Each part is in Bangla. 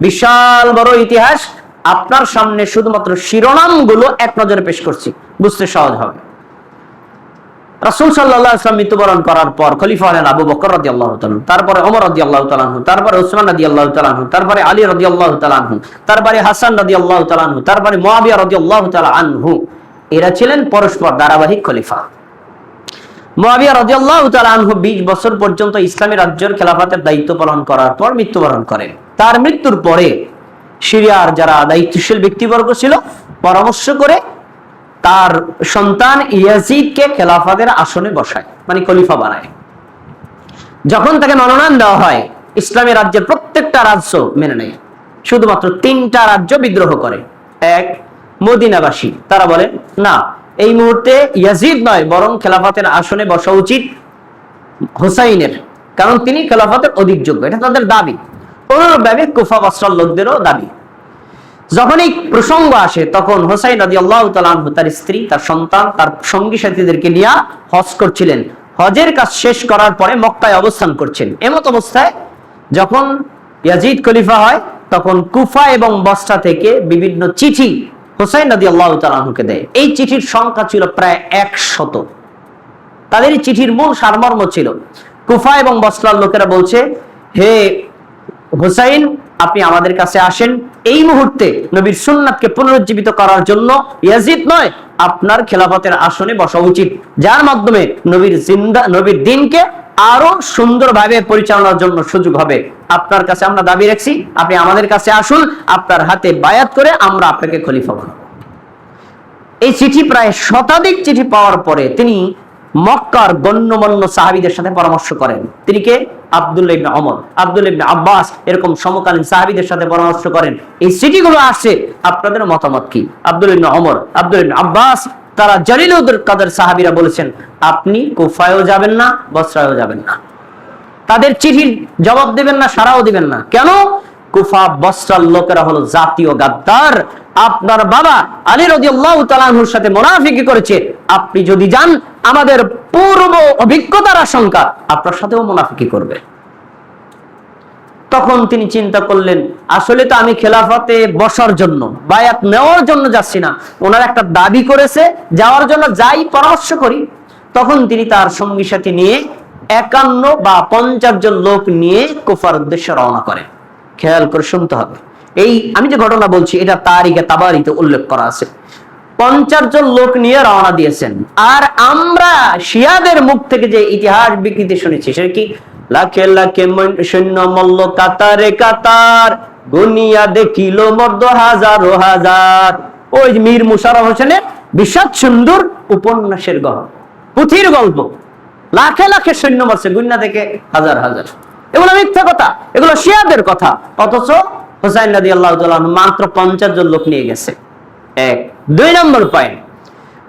বিশাল বড় ইতিহাস আপনার সামনে শুধুমাত্র শিরোনামগুলো এক নজরে পেশ করছি, বুঝতে সহজ হবে। রাসূল সাল্লাল্লাহু আলাইহি ওয়াসাল্লাম মৃত্যুবরণ করার পর খলিফা হলেন আবু বকর রাদিয়াল্লাহু তাআলা, তারপরে ওমর রাদিয়াল্লাহু তাআলা, তারপরে উসমান রাদিয়াল্লাহু তাআলা, তারপরে আলী রাদিয়াল্লাহু তাআলা, তারপরে হাসান রাদিয়াল্লাহু তাআলা, তারপরে মুয়াবিয়া রাদিয়াল্লাহু তাআলা আনহু। এরা ছিলেন পরস্পর ধারাবাহিক খলিফা। মুয়াবিয়া রাদিয়াল্লাহু তাআলা আনহু 20 বছর পর্যন্ত ইসলামী রাজ্যের খেলাফতের দায়িত্ব পালন করার পর মৃত্যুবরণ করেন। তার মৃত্যুর পরে সিরিয়ার যারা দায়িত্বশীল ব্যক্তিবর্গ ছিল পরামর্শ করে তার সন্তান ইয়াজিদকে খেলাফতের আসনে বসায়, মানে খলিফা বানায়। যখন তাকে মনোনয়ন দেওয়া হয়, ইসলামী রাজ্যের প্রত্যেকটা রাজ্য মেনে নেয়, শুধুমাত্র 3টা রাজ্য বিদ্রোহ করে। এক, মদিনাবাসী, তারা বলে না, এই মুহূর্তে ইয়াজিদ নয়, বরং খেলাফতের আসনে বসা উচিত হুসাইনের, কারণ তিনি খেলাফতের অধিক যোগ্য, এটা তাদের দাবি। অনুরূপভাবে কুফা বাসরার লোকদেরও দাবি। যখন এই প্রসঙ্গ আসে, তখন হুসাইন রাদিয়াল্লাহু তাআলা আনহু তার স্ত্রী, তার সন্তান, তার সঙ্গী সাথীদেরকে নিয়ে হজ করছিলেন। হজের কাজ শেষ করার পরে মক্কায় অবস্থান করছেন। এমত অবস্থায় যখন ইয়াজিদ খলিফা হয়, তখন কুফা এবং বসরা থেকে বিভিন্ন চিঠি হুসাইন রাদিয়াল্লাহু তাআলা আনহুকে দেয়। এই চিঠির সংখ্যা ছিল প্রায় 100। তাদের এই চিঠির মূল সারমর্ম ছিল, কুফা এবং বসরার লোকেরা বলছে, হে হুসাইন, আপনি আমাদের কাছে আসেন, এই মুহূর্তে নবীর সুন্নাতকে পুনরুজ্জীবিত করার জন্য ইয়াজিদ নয়, আপনার খেলাফতের আসনে বসা উচিত, যার মাধ্যমে নবীর দ্বীনকে আরো সুন্দরভাবে পরিচালনার জন্য সুযোগ হবে। আপনার কাছে আমরা দাবি রাখছি, আপনি আমাদের কাছে আসুন, আপনার হাতে বায়াত করে আমরা আপনাকে খলিফা বানাবো। এই চিঠি প্রায় শতাধিক চিঠি পাওয়ার পরে তিনি মক্কার গণ্যমান্য সাহাবীদের সাথে পরামর্শ করেন। তিনি কে? আব্দুল্লাহ ইবনে ওমর, আব্দুল্লাহ ইবনে আব্বাস, এরকম সমকালীন সাহাবীদের সাথে পরামর্শ করেন। এই চিঠিগুলো আসছে, আপনাদের মতামত কি? আব্দুল্লাহ ইবনে ওমর, আব্দুল্লাহ ইবনে আব্বাস, তারা জালিলুল কাদের সাহাবীরা বলেছেন, আপনি কুফায়ও যাবেন না, বসরায়ও যাবেন না, তাদের চিঠির জবাব দিবেন না, সারাও দিবেন না। কেন? কুফা বসরার লোকেরা হলো জাতীয় গাদ্দার। আপনার বাবা আলী রাদিয়াল্লাহু তাআলা আনহুর সাথে মুনাফিকি করেছে, আপনি যদি যান, আমাদের পূর্ব অভিজ্ঞতার আশঙ্কা আপনার সাথেও মুনাফিকি করবে। তখন তিনি চিন্তা করলেন, আসলে তো আমি খেলাফতে বসার জন্য, বায়াত নেওয়ার জন্য যাচ্ছি না, ওনার একটা দাবি করেছে, যাওয়ার জন্য যাই, পরামর্শ করি। তখন তিনি তার সঙ্গী সাথী নিয়ে 51 বা 50 জন লোক নিয়ে কুফার উদ্দেশ্যে রওনা করেন। খেয়াল করে শুনতে হবে, এই আমি যে ঘটনা বলছি এটা তারিখে তাবারিতে উল্লেখ করা আছে। 50 জন লোক নিয়ে রওনা দিয়েছেন। আর আমরা শিয়াদের মুখ থেকে যে ইতিহাস বিকৃতি শুনেছি, সেটা কি? লাখে লাখে সৈন্য মল্ল কাতারে কাতার, গুনিয়া দেখিল মর্দ হাজারো হাজার। ওই মীর মুশাররফ হোসেনের বিষাদ সুন্দর উপন্যাসের পুঁথির গল্প। লাখে লাখে সৈন্য মারছে, গুনিয়া থেকে হাজার হাজার। এগুলো মিথ্যা কথা, এগুলো শিয়াদের কথা। অথচ হুসাইন রাদিয়াল্লাহু তাআলা মাত্র 50 জন লোক নিয়ে গেছে। এক। 2 নম্বর পয়েন্ট,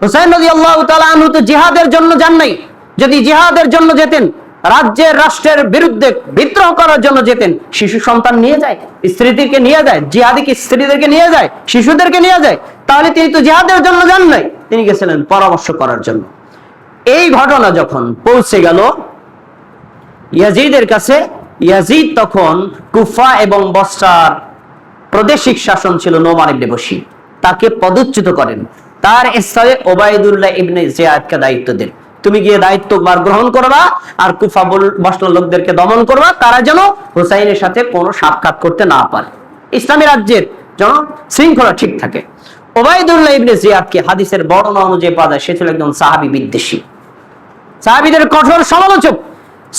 হুসাইন রাদিয়াল্লাহু তাআলা আনহু তো জিহাদের জন্য যান নাই। যদি জিহাদের জন্য যেতেন, রাজ্যের রাষ্ট্রের বিরুদ্ধে বিদ্রোহ করার জন্য যেতেন, শিশু সন্তান নিয়ে যায়, স্ত্রীদেরকে নিয়ে যায়, জিহাদি কি স্ত্রীদেরকে নিয়ে যায়, শিশুদেরকে নিয়ে যায়, তাহলে তিনি তো জিহাদের জন্য যান নাই, তিনি গেছিলেন পরামর্শ করার জন্য। এই ঘটনা যখন পৌঁছে গেল ইয়াজিদের কাছে, ইয়াজিদ তখন কুফা এবং বসরার প্রাদেশিক শাসন ছিল নোমান ইবনে বশীর, তাকে পদচ্যুত করেন। তার স্থানে ওবাইদুল্লাহ ইবনে জিয়াদকে দায়িত্ব দেন, তুমি গিয়ে দায়িত্বভার গ্রহণ করবা আর কুফা বসরার লোকদেরকে দমন করবা, তারা যেন হুসাইনের সাথে কোনো সাক্ষাৎ করতে না পারে, ইসলামী রাজ্যের যেন শৃঙ্খলা ঠিক থাকে। ওবাইদুল্লাহ ইবনে জিয়াদকে হাদিসের বর্ণনা অনুযায়ী পাওয়া যায়, সে ছিল একজন সাহাবী বিদ্বেষী, সাহাবীদের কঠোর সমালোচক।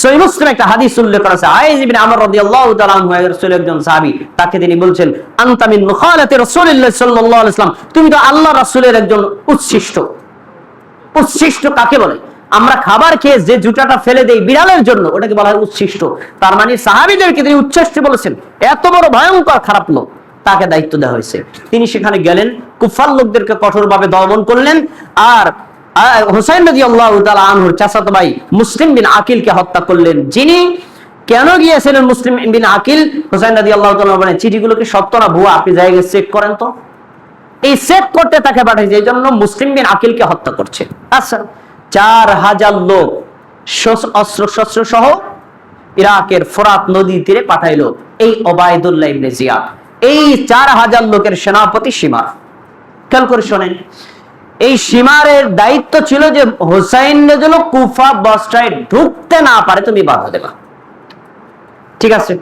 সহিহ মুসলিমে একটা হাদিস উল্লেখ করা আছে, আয়েশ ইবনে আমর রাদিয়াল্লাহু তাআলা আনহু রাসূলের একজন সাহাবী, তাকে তিনি বলছেন, আনতা মিন মুখালাতি রাসূলিল্লাহ সাল্লাল্লাহু আলাইহি ওয়াসাল্লাম, তুমি তো আল্লাহর রাসূলের একজন উচ্ছিষ্ট। উচ্ছিষ্ট কাকে বলে? আমরা খাবার খেয়ে যে জুতাটা ফেলে দেই বিড়ালের জন্য, ওটাকে বলা হয় উচ্ছিষ্ট। তার মানে সাহাবীদেরকে তিনি উচ্ছিষ্ট বলেছেন, এত বড় ভয়ঙ্কর খারাপ লোক। তাকে দায়িত্ব দেওয়া হয়েছে। তিনি সেখানে গেলেন, কুফার লোকদেরকে কঠোরভাবে দমন করলেন। আর হুসাইন রাদিয়াল্লাহু তাআলা আনহুর চাচাতো ভাই মুসলিম বিন আকিলকে হত্যা করলেন, যিনি কেন গিয়েছিলেন মুসলিম বিন আকিল? হুসাইন রাদিয়াল্লাহু তাআলা বলেন, চিঠিগুলোকে সত্য না ভুয়া আপনি জায়গায় চেক করেন তো। এই চেক করতে তাকে পাঠিয়েছে, এই জন্য মুসলিম বিন আকিলকে হত্যা করছে। আচ্ছা, 4000 লোক অস্ত্র শস্ত্র সহ ইরাকের ফোরাত নদীর তীরে পাঠাইলো এই ওবাইদুল্লাহ ইবনে জিয়াদ। এই 4000 লোকের সেনাপতি শিমার। খেয়াল করে শোনেন, এই শিমারের দায়িত্ব ছিল যে হোসাইন যেন কুফা বস্ত্রায় ঢুকতে না পারে তুমি বাধা দেবা। ঠিক আছে,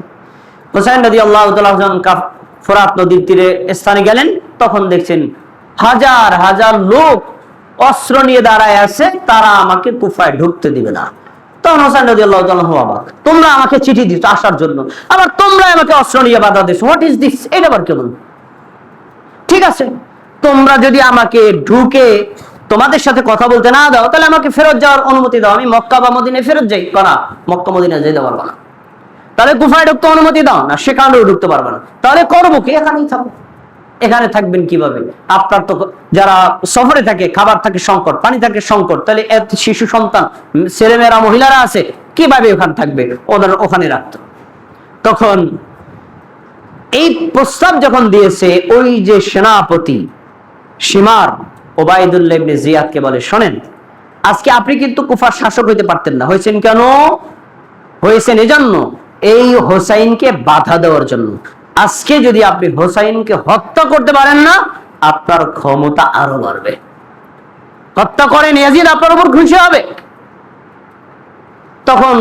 হোসাইন রাদিয়াল্লাহু তাআলা ফোরাত নদীর তীরে স্থানে গেলেন, তখন দেখছেন হাজার হাজার লোক অস্ত্র নিয়ে দাঁড়ায় আছে, তারা আমাকে কুফায় ঢুকতে দিবে না। তখন হোসাইন রাদিয়াল্লাহু তাআলা অবাক, তোমরা আমাকে চিঠি দিচ্ছ আসার জন্য, আবার তোমরা আমাকে অস্ত্র নিয়ে বাধা দিচ্ছ, হোয়াট ইজ দিস? এটা আবার কেমন? ঠিক আছে, তোমরা যদি আমাকে ঢুকে তোমাদের সাথে কথা বলতে না দাও, তাহলে আমাকে ফেরত যাওয়ার অনুমতি দাও, আমি মক্কা বা মদিনায় ফেরত যাই। না, মক্কা মদিনায় যেতে পারবো না। তাহলে কুফায় ঢুকতে অনুমতি দাও না, সেখানেও ঢুকতে পারবে না। তাহলে করবো কি? এখানেই থাকবো। এখানে থাকবেন কিভাবে? আপনার তো যারা সফরে থাকে, খাবার থাকে সংকট, পানি থাকে সংকট, তাহলে শিশু সন্তান, ছেলেমেয়েরা, মহিলারা আছে, কিভাবে ওখানে থাকবে? ওদের ওখানে রাখতো। তখন এই প্রস্তাব যখন দিয়েছে, ওই যে সেনাপতি শিমার ওবাইদুল্লাহ ইবনে জিয়াদকে বলে, শোনেন, আজকে আপনি কিন্তু কুফার শাসক হইতে পারতেন না। হয়েছেন কেন? হয়েছেন এজন্য, এই হোসাইনকে বাধা দেওয়ার জন্য। আজকে যদি আপনি হোসাইনকে হত্যা করতে পারেন না, আপনার ক্ষমতা আরো বাড়বে। হত্যা করেন, ইয়াজিদ আপনার উপর খুশি হবে। তখন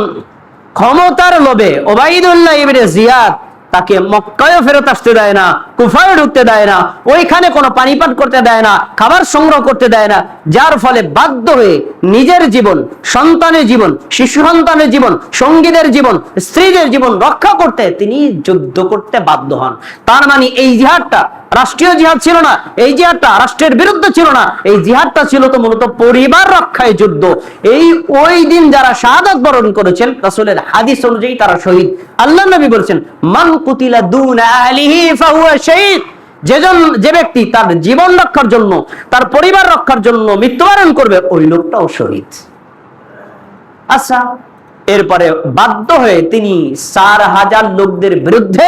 ক্ষমতার লোভে ওবাইদুল্লাহ ইবনে জিয়াদ তাকে মক্কায়ও ফেরত আসতে দেয় না, কুফায়ও ঢুকতে দেয় না, ওইখানে কোনো পানিপাট করতে দেয় না, খাবার সংগ্রহ করতে দেয় না, যার ফলে বাধ্য হয়ে নিজের জীবন, সন্তানের জীবন, শিশু সন্তানের জীবন, সঙ্গীদের জীবন, স্ত্রীদের জীবন রক্ষা করতে তিনি যুদ্ধ করতে বাধ্য হন। তার মানে এই জিহাদটা রাষ্ট্রীয় জিহাদ ছিল না, এই জিহাদটা রাষ্ট্রের বিরুদ্ধে ছিল না, এই জিহাদটা ছিল তো মূলত পরিবার রক্ষায় যুদ্ধ। এই ওই দিন যারা শাহাদাত বরণ করেছেন, রাসূলের হাদিস অনুযায়ী তারা শহীদ। আল্লাহ নবী বলেছেন, মান কুতিলা দুনা আলিহি ফাহুয়া শাহীদ। যে ব্যক্তি তার জীবন রক্ষার জন্য, তার পরিবার রক্ষার জন্য মৃত্যুবরণ করবে, ওই লোকটাও শহীদ। আচ্ছা, এরপরে বাধ্য হয়ে তিনি 4000 লোকদের বিরুদ্ধে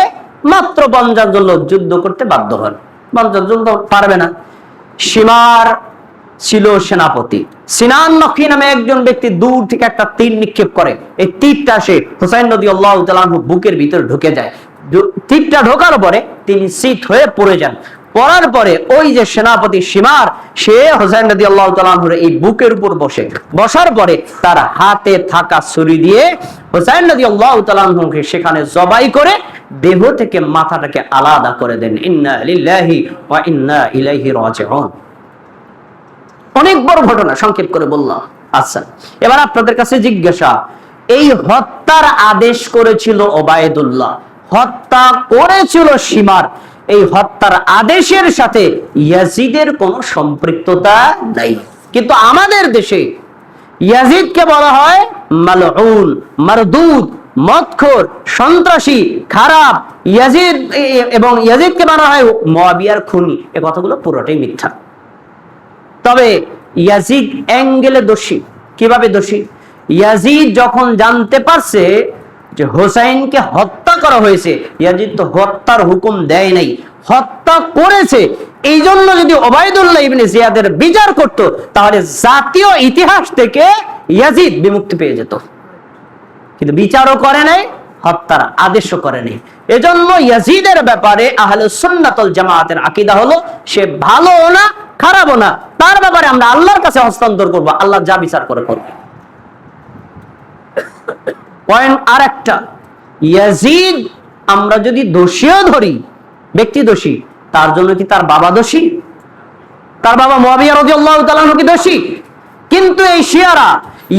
মাত্র 50 জন লোক যুদ্ধ করতে বাধ্য হন। 50 জন তো পারবে না। শিমার ছিল সেনাপতি। সিনান নকি নামে একজন ব্যক্তি দূর থেকে একটা তীর নিক্ষেপ করে, এই তীরটা সে হুসাইন রাদিয়াল্লাহু তাআলা আনহু বুকের ভিতরে ঢুকে যায়। তীরটা ঢোকার পরে তিনি শীত হয়ে পড়ে যান। পড়ার পরে ওই যে সেনাপতি শিমার, সে হুসাইন রাদিয়াল্লাহু তাআলা আনহুর এই বুকের উপর বসে, বসার পরে তার হাতে থাকা ছুরি দিয়ে হুসাইন রাদিয়াল্লাহু তাআলা আনহুকে সেখানে জবাই করে দেহ থেকে মাথাটাকে আলাদা করে দেন। ইন্না লিল্লাহি ওয়া ইন্না ইলাইহি রাজিউন। অনেক বড় ঘটনা, সংক্ষেপ করে বললাম। আচ্ছা, এবার আপনাদের কাছে জিজ্ঞাসা, এই হত্যার আদেশ করেছিল ওবাইদুল্লাহ, হত্যা করেছিল শিমার, এই হত্যার আদেশের সাথে ইয়াজিদের কোনো সম্পৃক্ততা নাই। কিন্তু আমাদের দেশে ইয়াজিদকে বলা হয় মালউন, মারদুদ, মদখোর, সন্ত্রাসী, খারাপ। ইয়াজিদ এবং ইয়াজিদকে বলা হয় মুয়াবিয়ার খুনি। এই কথাগুলো পুরোটাই মিথ্যা। তবে ইয়াজিদ অ্যাঙ্গেলে দোষী। কিভাবে দোষী? ইয়াজিদ যখন জানতে পারছে যে হোসাইনকে হত্যা করা হয়েছে, ইয়াজিদ তো হত্যার হুকুম দেয় নাই, হত্যা করেছে। এই জন্য যদি ওবাইদুল্লাহ ইবনে জিয়াদের বিচার করত, তাহলে জাতীয় ইতিহাস থেকে ইয়াজিদ বিমুক্তি পেয়ে যেত। কিন্তু বিচারও করে নাই, হত্যার আদেশও করে নাই। এজন্য ইয়াজিদের ব্যাপারে আহলুস সুন্নাত ওয়াল জামাতের আকীদা হলো, সে ভালোও না খারাপও না, তার ব্যাপারে আমরা আল্লাহর কাছে হস্তান্তর করব, আল্লাহ যা বিচার করে করবে। পয়েন্ট আরেকটা, ইয়াজিদ আমরা যদি দোষীও ধরি, ব্যক্তি দোষী, তার জন্য কি তার বাবা দোষী? তার বাবা মুয়াবিয়া রাদিয়াল্লাহু তাআলা কি দোষী? কিন্তু এই শিয়ারা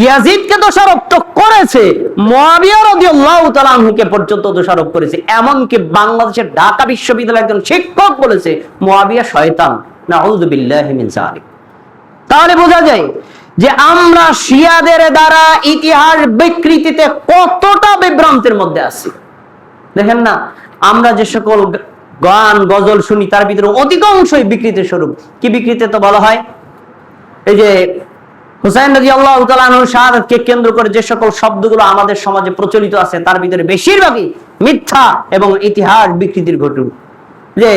ইয়াজিদকে দোষারোপ তো করেছে, মুয়াবিয়া রাদিয়াল্লাহু তাআলা আনহুকে পর্যন্ত দোষারোপ করেছে। এমনকি বাংলাদেশের ঢাকা বিশ্ববিদ্যালয়ের একজন শিক্ষক বলেছে মুয়াবিয়া শয়তান। নাউযু বিল্লাহি মিন যালিক। তাহলে বোঝা যায় যে আমরা শিয়াদের দ্বারা ইতিহাস বিকৃতিতে কতটা বিভ্রান্তের মধ্যে আছি। দেখেন না, আমরা যে সকল গান গজল শুনি, তার ভিতরে অধিকাংশই বিকৃতির স্বরূপ। কি বিকৃতি? তো বলা হয় এই যে হুসাইন রাদিয়াল্লাহু তাআলা আনহুর শাহাদাতকে কেন্দ্র করে যে সকল শব্দগুলো আমাদের সমাজে প্রচলিত আছে, তার ভিতরে বেশিরভাগই মিথ্যা এবং ইতিহাস বিকৃতির ঘটনা। যে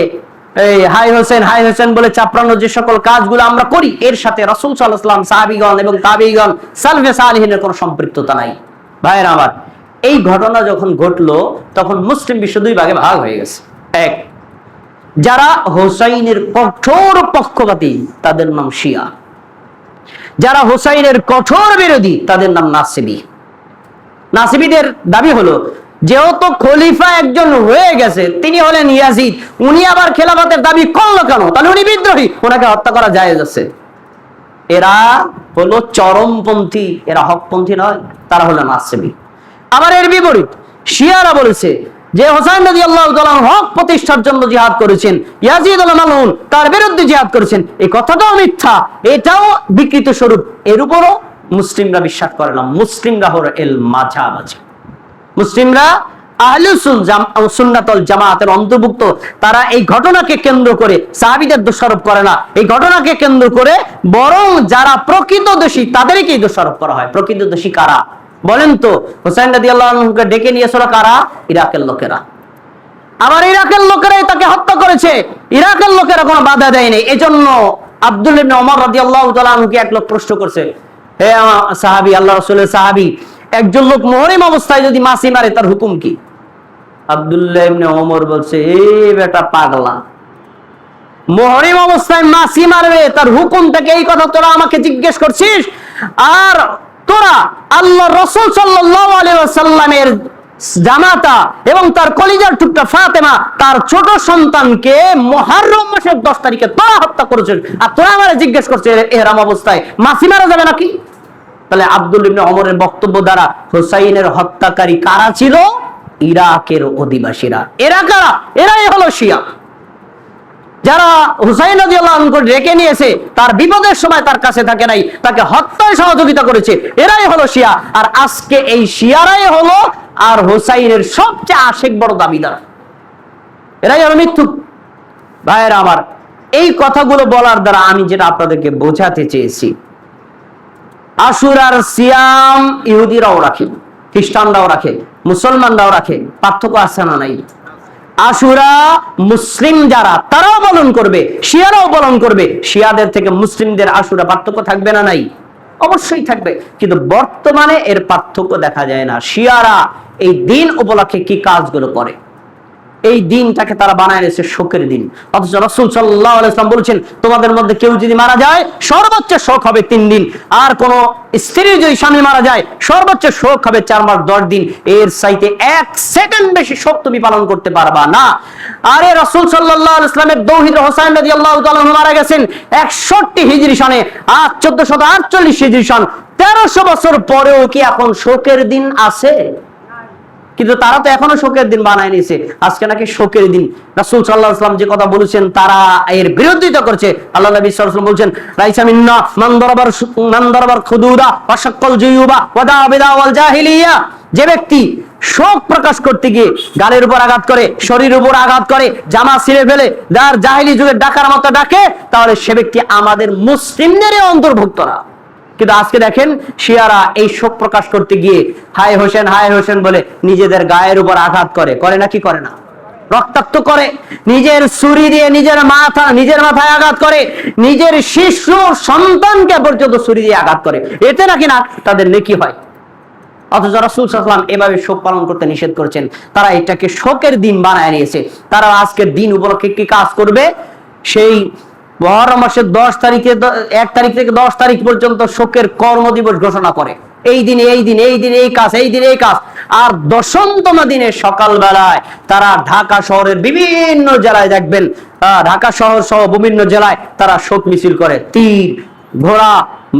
এই হাই হোসেন বলে চাপড়ানো যে সকল কাজগুলো আমরা করি, এর সাথে রাসূল সাল্লাল্লাহু আলাইহি ওয়াসাল্লাম, সাহাবীগণ এবং তাবেঈগণ, সালফে সালিহিনের কোনো সম্পৃক্ততা নাই। ভাইরা আমার, এই ঘটনা যখন ঘটলো, তখন মুসলিম বিশ্ব দুই ভাগে ভাগ হয়ে গেছে। এক, যারা হোসাইনের কঠোর পক্ষপাতী তাদের নাম শিয়া, যারা হোসাইনের কঠোর বিরোধী তাদের নাম নাসিবি। নাসিবিদের দাবি হলো যেহেতু খলিফা একজন হয়ে গেছে, তিনি হলেন ইয়াজিদ, উনি আবার খেলাফতের দাবি করলো কেন? তাহলে উনি বিদ্রোহী, ওনাকে হত্যা করা জায়েজ আছে। এরা হলো চরমপন্থী, এরা হকপন্থী নয়, তারা হলো নাসিবি। আবার এর বিপরীত শিয়ারা বলেছে যে হোসাইন রাদিয়াল্লাহু তাআলা হক প্রতিষ্ঠার জন্য জিহাদ করেছেন, ইয়াজিদ মালউন তার বিরুদ্ধে জিহাদ করেছেন, এই কথাটাও মিথ্যা, এটাও বিকৃত স্বরূপ। এর উপরও মুসলিমরা বিশ্বাস করে না। মুসলিমরা হলো এল মাঝামাঝি, মুসলিমরা আহলুস সুন্নাত ওয়াল জামাতের অন্তর্ভুক্ত। তারা এই ঘটনাকে কেন্দ্র করে সাহাবীদের দোষারোপ করে না, এই ঘটনাকে কেন্দ্র করে বরং যারা প্রকৃত দোষী তাদেরকেই দোষারোপ করা হয়। প্রকৃত দোষী কারা বলেন তো? হোসাইন রাদিয়াল্লাহু আনহুকে ডেকে নিয়েছিল কারা? ইরাকের লোকেরা। আবার ইরাকের লোকেরাই তাকে হত্যা করেছে, ইরাকের লোকেরা কোনো বাধা দেয়নি। এজন্য আব্দুল্লাহ ইবনে ওমর রাদিয়াল্লাহু তাআলা আনহুকে এক লোক প্রশ্ন করছে, হে সাহাবী, আল্লাহ রাসূলের সাহাবী, একজন লোক মুহরিম অবস্থায় যদি মাছি মারে তার হুকুম কি? আব্দুল্লাহ ইবনে ওমর বলছে, এই বেটা পাগলা, মুহরিম অবস্থায় মাছি মারবে তার হুকুমটাকে, এই কথা তোরা আমাকে জিজ্ঞেস করছিস? আর তোরা আল্লাহ রাসূল সাল্লাল্লাহু আলাইহি ওয়াসাল্লামের জামাতা এবং তার কলিজার টুকরা ফাতেমা তার ছোট সন্তানকে মুহররম মাসের 10 তারিখে তোরা হত্যা করেছেন, আর তোরা আমারে জিজ্ঞেস করছিস ইহরাম অবস্থায় মাছি মারা যাবে নাকি? তাহলে আব্দুল্লাহ ইবনে ওমরের বক্তব্য দ্বারা হোসাইনের হত্যাকারী কারা ছিল? ইরাকের অধিবাসীরা। এরা কারা? এরাই হলো শিয়া, যারা হুসাইন রাদিয়াল্লাহু আনহু রেখে নিয়েছে, তার বিপদের সময় তার কাছে থাকে নাই, তাকে হত্যায় সহযোগিতা করেছে, এরাই হলো শিয়া। আর আজকে এই শিয়ারাই হলো আর হোসাইনের সবচেয়ে আশেক বড় দাবিদার, এরাই হলো মিথ্যুক। ভাইয়েরা আমার, এই কথাগুলো বলার দ্বারা আমি যেটা আপনাদেরকে বোঝাতে চেয়েছি, আশুরার সিয়াম ইহুদিরাও রাখে, খ্রিস্টানরাও রাখে, মুসলমানরাও রাখে, পার্থক্য আছে না নাই? আশুরা মুসলিম যারা তারাও পালন করবে, শিয়ারাও পালন করবে। শিয়াদের থেকে মুসলিমদের আশুরা পার্থক্য থাকবে না নাই? অবশ্যই থাকবে, কিন্তু বর্তমানে এর পার্থক্য দেখা যায় না। শিয়ারা এই দিন উপলক্ষে কি কাজগুলো করে, এই দিনটাকে তারা বানায় নিয়েছে শোকের দিন। অথচ রাসূল সাল্লাল্লাহু আলাইহি ওয়াসাল্লাম বলেছেন, তোমাদের মধ্যে কেউ যদি মারা যায় সর্বোচ্চ শোক হবে 3 দিন, আর কোন স্ত্রী যদি স্বামী মারা যায় সর্বোচ্চ শোক হবে 4 মাস 10 দিন। এর চাইতে 1 সেকেন্ড বেশি শোক তুমি পালন করতে পারবা না। আরে রাসূল সাল্লাল্লাহু আলাইহি ওয়াসাল্লামের দৌহিত্র হোসাইন রাদিয়াল্লাহু তাআলা মারা গেছেন 61 হিজরি সনে, আর 1448 হিজরি সন, 1300 বছর পরেও কি এখন শোকের দিন আছে? কিন্তু তারা তো এখনো শোকের দিন বানায় নিয়েছে। আজকে নাকি শোকের দিন। রাসূল সাল্লাল্লাহু আলাইহি ওয়াসাল্লাম যে কথা বলেছেন তারা এর বিরোধিতা করছে। আল্লাহ নবী সাল্লাল্লাহু আলাইহি ওয়াসাল্লাম বলেছেন, রাইসা মিন্না মান দারাবার খুদুদা ওয়া শাক্কাল জুয়ুবা ওয়া দা বিদা ওয়াল জাহিলিয়া। যে ব্যক্তি শোক প্রকাশ করতে গিয়ে গালের উপর আঘাত করে, শরীরের উপর আঘাত করে, জামা ছিঁড়ে ফেলে, যার জাহিলি যুগের ডাকার মতো ডাকে, তাহলে সে ব্যক্তি আমাদের মুসলিমদেরই অন্তর্ভুক্ত না। কিন্তু আজকে দেখেন শিয়ারা এই শোক প্রকাশ করতে গিয়ে হায় হোসেন বলে নিজেদের গায়ের উপর আঘাত করে, করে না কি করে না? রক্তাক্ত করে, নিজের ছুরি দিয়ে নিজের মাথায় আঘাত করে, নিজের শিশু সন্তানকে পর্যন্ত ছুরি দিয়ে আঘাত করে, এতে নাকি না তাদের নেকি হয়। অথচ রাসূল সাল্লাল্লাহু আলাইহি ওয়াসাল্লাম এভাবে শোক পালন করতে নিষেধ করেছেন। তারা এটাকে শোকের দিন বানায় নিয়েছে। তারা আজকের দিন উপলক্ষে কি কাজ করবে? সেই মুহররম মাসের 1 তারিখ থেকে 10 তারিখ পর্যন্ত শোকের কর্মদিবস ঘোষণা করে। এই দিন এই কাজ। আর 10তম দিনে সকালবেলায় তারা ঢাকা শহরের বিভিন্ন জেলায় দেখবেন, ঢাকা শহর সহ বিভিন্ন জেলায় তারা শোক মিছিল করে। তীর, ঘোড়া,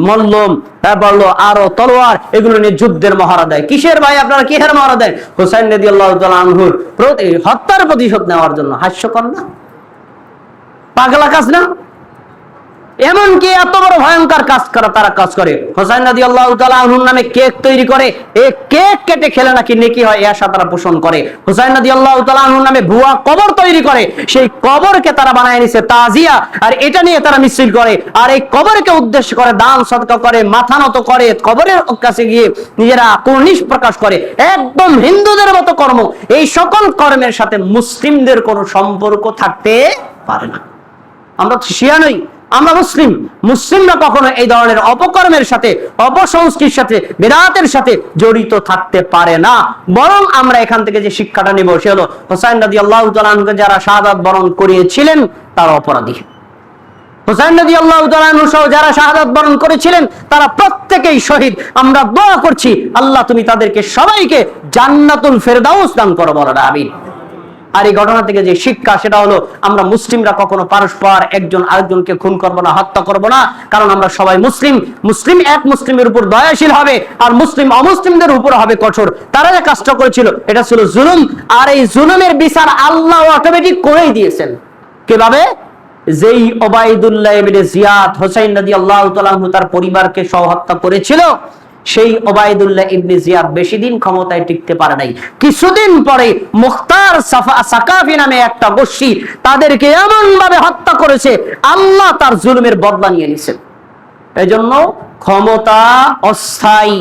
মল্লম, আরো তলোয়ার, এগুলো নিয়ে যুদ্ধের মহড়া দেয়। কিসের ভাই আপনারা কিসের মহড়া দেন? হোসাইন রাদিয়াল্লাহু তাআলা আনহুর হত্যার প্রতিশোধ নেওয়ার জন্য। হাস্যকর না? পাগলা কাজ না? এমনকি এত বড় ভয়ঙ্কর তারা কাজ করে। হোসাইন রাদিয়াল্লাহু তাআলা আনহুর নামে কেক তৈরি করে, এই কেক কেটে খেলে নাকি নেকি হয়, এই আশা তারা পোষণ করে। হোসাইন রাদিয়াল্লাহু তাআলা আনহুর নামে ভুয়া কবর তৈরি করে, সেই কবরকে তারা বানায় নিছে তাজিয়া, আর এটা নিয়ে তারা মিছিল করে। আর এই কবরকে উদ্দেশ্য করে দান সদকা করে, মাথা নত করে, কবরের কাছে গিয়ে নিজেরা কুর্নিশ প্রকাশ করে। একদম হিন্দুদের মতো কর্ম। এই সকল কর্মের সাথে মুসলিমদের কোনো সম্পর্ক থাকতে পারে না। আমরা তো শিয়া নই, আমরা মুসলিম, মুসলিমরা কখনো এই ধরনের অপকর্মের সাথে, অপসংস্কৃতির সাথে, বিদআতের সাথে জড়িত থাকতে পারে না। বরং আমরা এখান থেকে যে শিক্ষাটা নেব সে হলো হুসাইন রাদিয়াল্লাহু তাআলা আনহুকে যারা শাহাদাত বরণ করিয়েছিলেন তারা অপরাধী। হুসাইন রাদিয়াল্লাহু তাআলা আনহু সহ যারা শাহাদাত বরণ করেছিলেন তারা প্রত্যেকেই শহীদ। আমরা দোয়া করছি আল্লাহ তুমি তাদেরকে সবাইকে জান্নাতুল ফেরদাউস দান করো, বলো আমিন। আর এই ঘটনা থেকে যে শিক্ষা সেটা হলো আমরা মুসলিমরা কখনো পরস্পর একজন আরেকজনকে খুন করব না, হত্যা করব না, কারণ আমরা সবাই মুসলিম। মুসলিম এক মুসলিমের উপর দয়াশীল হবে আর মুসলিম অমুসলিমদের উপর হবে কঠোর। তারা যে কাজটা করেছিল এটা ছিল জুলুম, আর এই জুলুমের বিচার আল্লাহ অটোমেটিক করেই দিয়েছেন। কিভাবে? যেই ওবাইদুল্লাহ ইবনে জিয়াদ হুসাইন রাদিয়াল্লাহু তাআলা আনহু তার পরিবারকে সহ হত্যা করেছিল, সেই ওবাইদুল্লাহ ইবনে জিয়াদ বেশি দিন ক্ষমতায় টিকতে পারে নাই। কিছুদিন পরে মুখতার সাকাফি নামে একটা গোষ্ঠী তাদেরকে এমন ভাবে হত্যা করেছে আল্লাহ তার জুলুমের বদলা নিয়ে নিয়েছেন। এজন্য ক্ষমতা অস্থায়ী,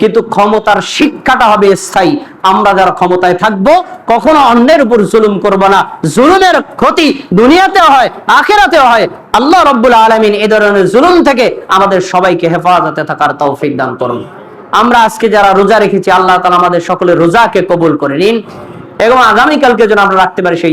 কিন্তু ক্ষমতার শিক্ষাটা হবে স্থায়ী। আমরা যারা ক্ষমতায় থাকবো কখনো অন্যের উপর জুলুম করব না। জুলুমের ক্ষতি দুনিয়াতেও হয়, আখিরাতেও হয়। আল্লাহ রাব্বুল আলামিন এই ধরনের জুলুম থেকে আমাদের সবাইকে হেফাজতে থাকার তৌফিক দান করুন। আমরা আজকে যারা রোজা রেখেছি আল্লাহ তাআলা আমাদের সকলের রোজাকে কবুল করে নিন এবং আগামীকালকে যেন আমরা রাখতে পারি সেই